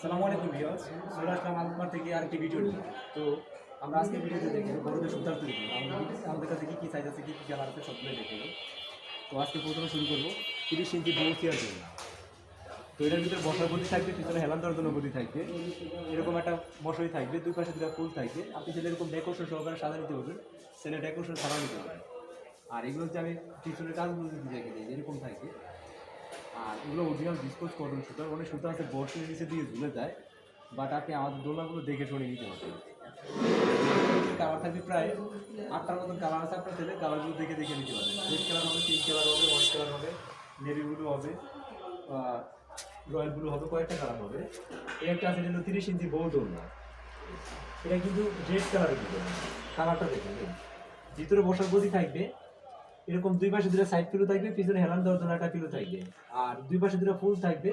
আসসালামু আলাইকুম ভিউয়ার্স, চলে আসলাম আমার থেকে আরেকটি ভিডিও নিয়ে। তো আমরা আজকে ভিডিওতে দেখব বড়দের সুতার তৈরি করবো। আমাদের কাছে কী কী সাইজ আছে, কী কী কালার আছে সবগুলোই দেখে নেব। তো আজকে প্রথমে শুরু করবো 30 ইঞ্চি বউ চেয়ার জন্য। তো এটার ভিতরে বসার গদি থাকবে, পিছনে হেলান দেওয়ার জন্য গদি থাকবে, এরকম একটা মশারি থাকবে, দুই পাশে দুটা ফুল থাকবে। আপনি চাইলে এরকম ডেকোরেশন সহকারে সাজা নিতে পারবেন, সেটা ডেকোরেশন ছাড়া নিতে পারবেন। আর এগুলো হচ্ছে আমি পিছনের কাজগুলো যদি দেখে দিই এরকম থাকবে। আর এগুলো অরিজিনাল বিস্কুট কটন সুতা, অনেক সুতা আছে বর্ষের নিচে দিয়ে ঝুলে যায়, বাট আপনি আমাদের দোলনাগুলো দেখে শুনে নিতে হবে। কালার থাকবে প্রায় 8টার মতন কালার আছে, আপনার ছেলে কালারগুলো দেখে দেখে নিতে পারবেন। রেড কালার হবে, পিঙ্ক কালার হবে, হোয়াইট কালার হবে, নেভি ব্লু হবে, রয়্যাল ব্লু হবে, কয়েকটা কালার হবে। এই একটা আছে যেন 30 ইঞ্চি বউ দোলনা, এটা কিন্তু রেড কালারের ভিতরে, কালারটা দেখবেন। ভিতরে বসার গদি থাকবে, এরকম দুই পাশে দুটো সাইড পিলো থাকবে, পিছনে হেলান দেওয়ার জন্য একটা পিলো থাকবে, আর দুই পাশে দুটো ফুল থাকবে।